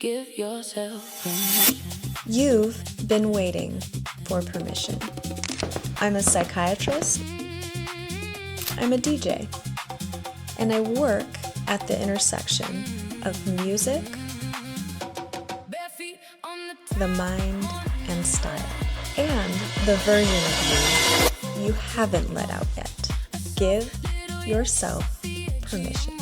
Give yourself permission. You've been waiting for permission. I'm a psychiatrist, I'm a DJ, and I work at the intersection of music, the mind, and style, and the version of you haven't let out yet. Give yourself permission.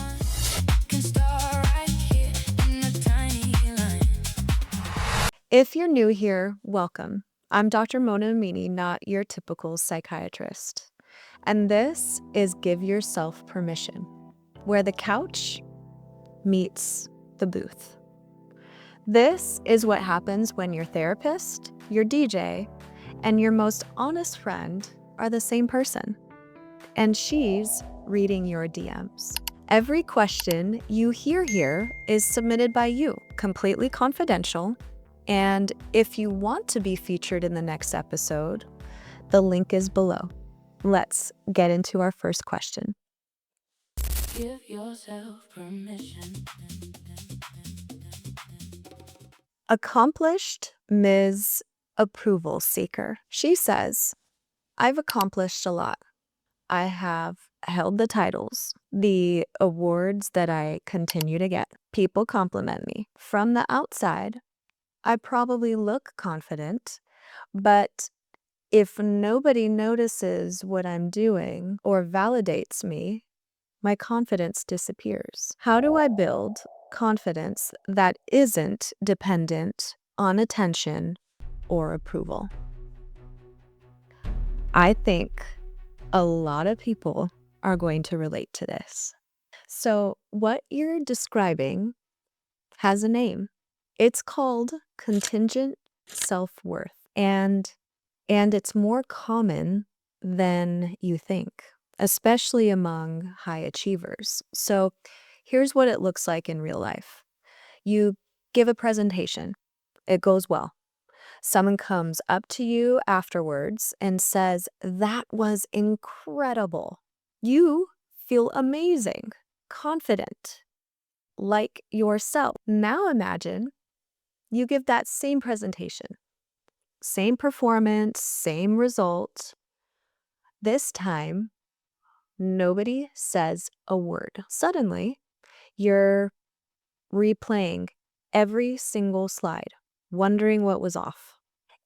If you're new here, welcome. I'm Dr. Mona Amini, not your typical psychiatrist. And this is Give Yourself Permission, where the couch meets the booth. This is what happens when your therapist, your DJ, and your most honest friend are the same person. And she's reading your DMs. Every question you hear here is submitted by you, completely confidential. And if you want to be featured in the next episode, the link is below. Let's get into our first question. Give yourself permission. Accomplished Ms. Approval Seeker. She says, I've accomplished a lot. I have held the titles, the awards that I continue to get. People compliment me. From the outside, I probably look confident, but if nobody notices what I'm doing or validates me, my confidence disappears. How do I build confidence that isn't dependent on attention or approval? I think a lot of people are going to relate to this. So what you're describing has a name. It's called contingent self-worth, and it's more common than you think, especially among high achievers. So here's what it looks like in real life. You give a presentation. It goes well. Someone comes up to you afterwards and says, "That was incredible." You feel amazing, confident, like yourself. Now imagine you give that same presentation, same performance, same result. This time, nobody says a word. Suddenly, you're replaying every single slide, wondering what was off,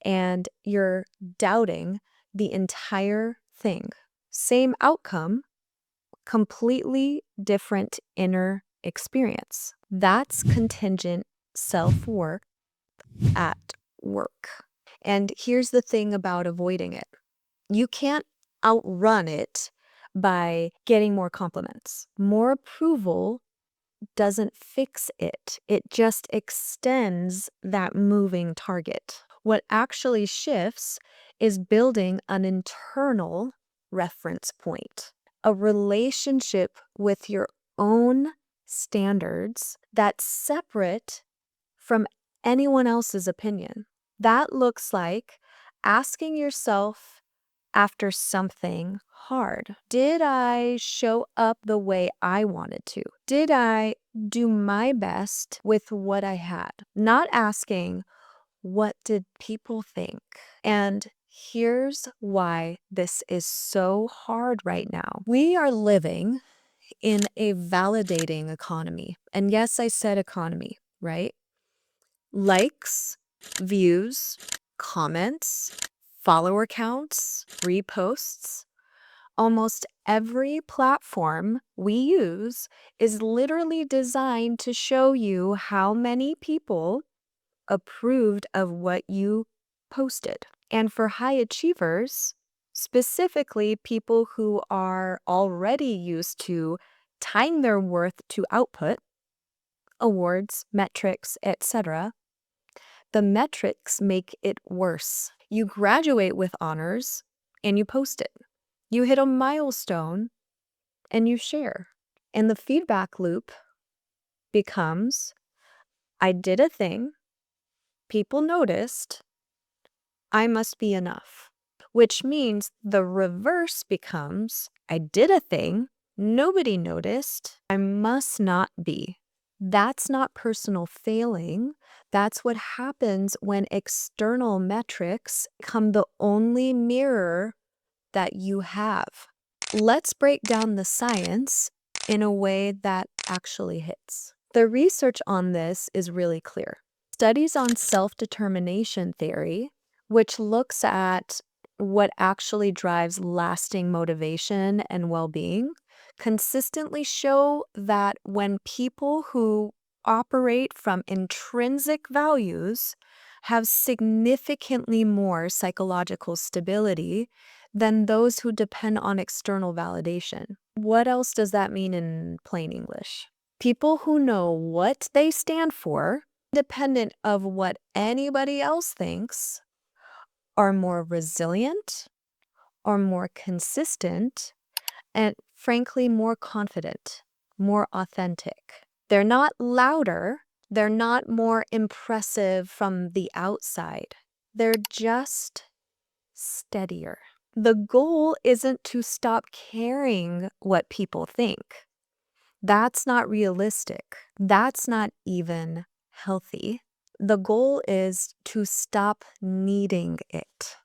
and you're doubting the entire thing. Same outcome, completely different inner experience. That's contingent self-worth at work. And here's the thing about avoiding it. You can't outrun it by getting more compliments. More approval doesn't fix it. It just extends that moving target. What actually shifts is building an internal reference point, a relationship with your own standards that's separate from anyone else's opinion. That looks like asking yourself after something hard. Did I show up the way I wanted to? Did I do my best with what I had? Not asking, what did people think? And here's why this is so hard right now. We are living in a validating economy. And yes, I said economy, right? Likes, views, comments, follower counts, reposts. Almost every platform we use is literally designed to show you how many people approved of what you posted. And for high achievers, specifically people who are already used to tying their worth to output, awards, metrics, etc., the metrics make it worse. You graduate with honors and you post it. You hit a milestone and you share. And the feedback loop becomes, I did a thing, people noticed, I must be enough. Which means the reverse becomes, I did a thing, nobody noticed, I must not be That's not personal failing. That's what happens when external metrics become the only mirror that you have. Let's break down the science in a way that actually hits. The research on this is really clear. Studies on self-determination theory, which looks at what actually drives lasting motivation and well-being, consistently show that when people who operate from intrinsic values have significantly more psychological stability than those who depend on external validation. What else does that mean in plain English? People who know what they stand for, independent of what anybody else thinks, are more resilient, are more consistent, and frankly, more confident, more authentic. They're not louder, they're not more impressive from the outside. They're just steadier. The goal isn't to stop caring what people think. That's not realistic. That's not even healthy. The goal is to stop needing it.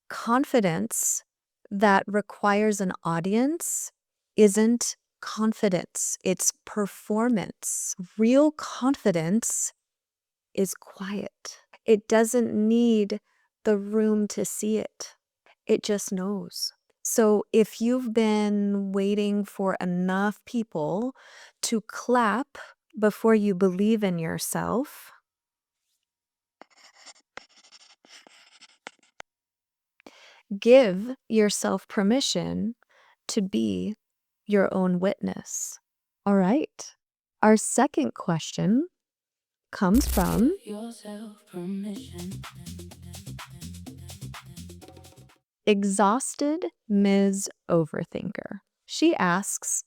Confidence that requires an audience isn't confidence, it's performance. Real confidence is quiet. It doesn't need the room to see it. It just knows. So if you've been waiting for enough people to clap before you believe in yourself, give yourself permission to be your own witness. All right. Our second question comes from Give yourself permission. Exhausted Ms. Overthinker. She asks,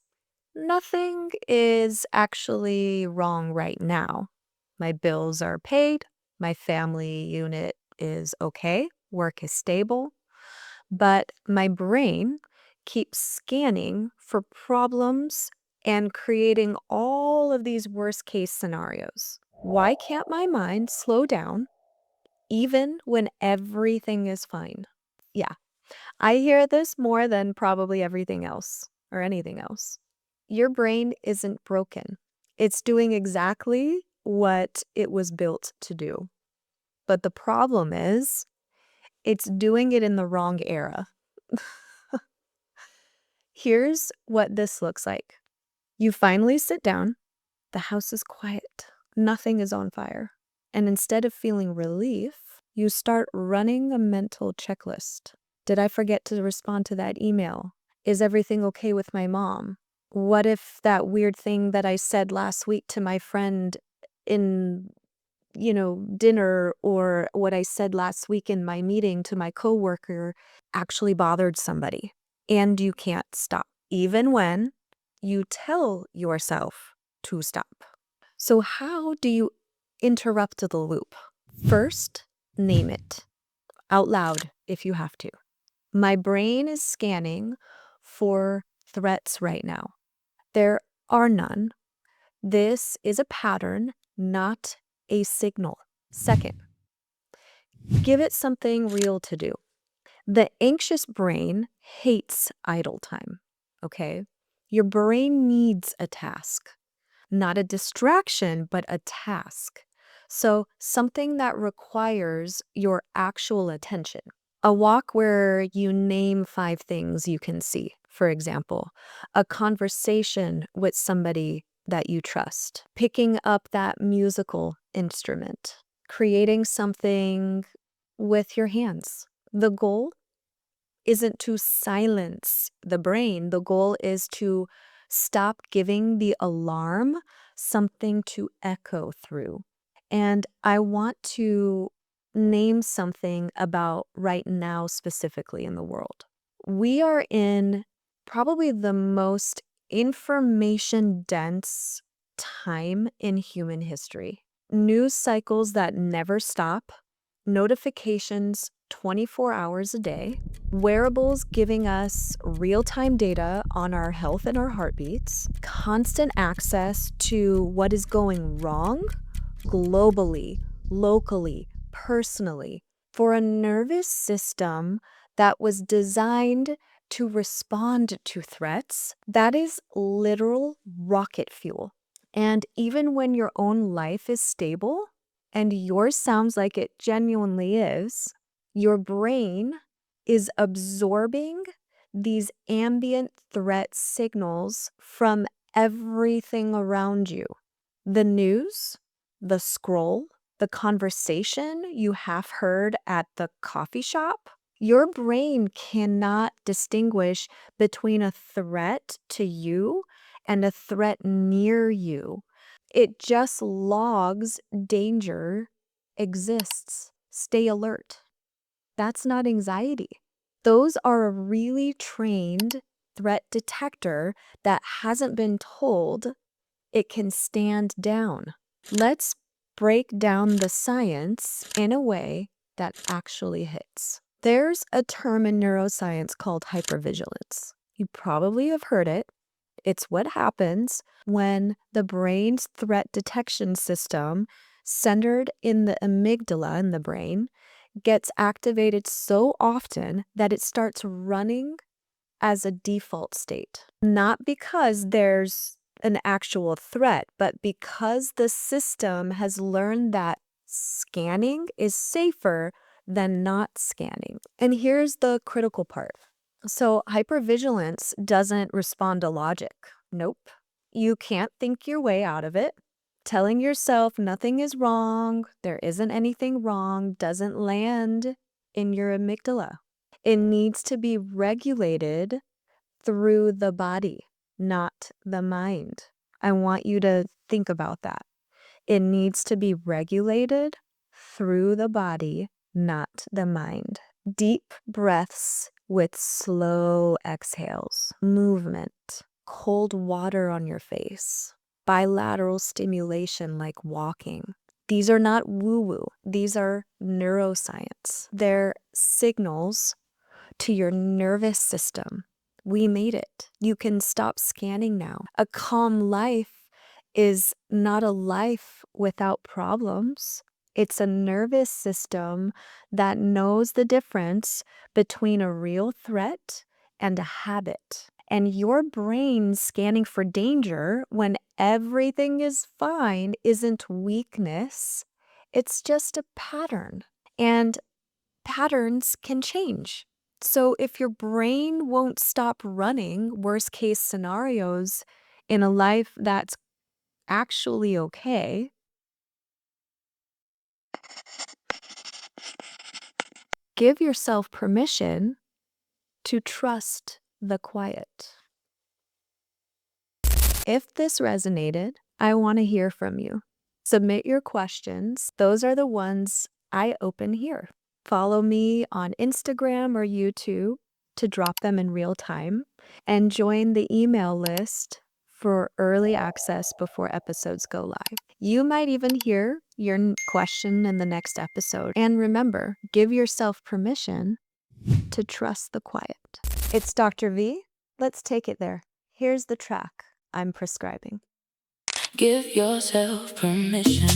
nothing is actually wrong right now. My bills are paid, my family unit is okay, work is stable, but my brain keeps scanning for problems and creating all of these worst case scenarios. Why can't my mind slow down even when everything is fine? Yeah, I hear this more than probably everything else or anything else. Your brain isn't broken. It's doing exactly what it was built to do. But the problem is, it's doing it in the wrong era. Here's what this looks like. You finally sit down, the house is quiet, nothing is on fire. And instead of feeling relief, you start running a mental checklist. Did I forget to respond to that email? Is everything okay with my mom? What if that weird thing that I said last week to my friend in, dinner, or what I said last week in my meeting to my coworker actually bothered somebody? And you can't stop, even when you tell yourself to stop. So how do you interrupt the loop? First, name it out loud if you have to. My brain is scanning for threats right now. There are none. This is a pattern, not a signal. Second, give it something real to do. The anxious brain hates idle time, okay? Your brain needs a task, not a distraction, but a task. So something that requires your actual attention. A walk where you name 5 things you can see, for example. A conversation with somebody that you trust. Picking up that musical instrument. Creating something with your hands. The goal isn't to silence the brain. The goal is to stop giving the alarm something to echo through. And I want to name something about right now specifically in the world. We are in probably the most information dense time in human history. News cycles that never stop, notifications 24 hours a day, wearables giving us real-time data on our health and our heartbeats, constant access to what is going wrong globally, locally, personally, for a nervous system that was designed to respond to threats. That is literal rocket fuel. And even when your own life is stable, and yours sounds like it genuinely is, your brain is absorbing these ambient threat signals from everything around you. The news, the scroll, the conversation you have heard at the coffee shop. Your brain cannot distinguish between a threat to you and a threat near you. It just logs danger exists. Stay alert. That's not anxiety. Those are a really trained threat detector that hasn't been told it can stand down. Let's break down the science in a way that actually hits. There's a term in neuroscience called hypervigilance. You probably have heard it. It's what happens when the brain's threat detection system, centered in the amygdala in the brain, gets activated so often that it starts running as a default state. Not because there's an actual threat, but because the system has learned that scanning is safer than not scanning. And here's the critical part. So hypervigilance doesn't respond to logic. Nope. You can't think your way out of it. Telling yourself nothing is wrong, there isn't anything wrong, doesn't land in your amygdala. It needs to be regulated through the body, not the mind. I want you to think about that. It needs to be regulated through the body, not the mind. Deep breaths with slow exhales, movement, cold water on your face, bilateral stimulation like walking. These are not woo-woo. These are neuroscience. They're signals to your nervous system. We made it. You can stop scanning now. A calm life is not a life without problems. It's a nervous system that knows the difference between a real threat and a habit. And your brain scanning for danger when everything is fine isn't weakness. It's just a pattern. And patterns can change. So if your brain won't stop running worst case scenarios in a life that's actually okay, give yourself permission to trust the quiet. If this resonated, I want to hear from you. Submit your questions. Those are the ones I open here. Follow me on Instagram or YouTube to drop them in real time, and join the email list for early access before episodes go live. You might even hear your question in the next episode. And remember, give yourself permission to trust the quiet. It's Dr. V. Let's take it there. Here's the track I'm prescribing. Give yourself permission.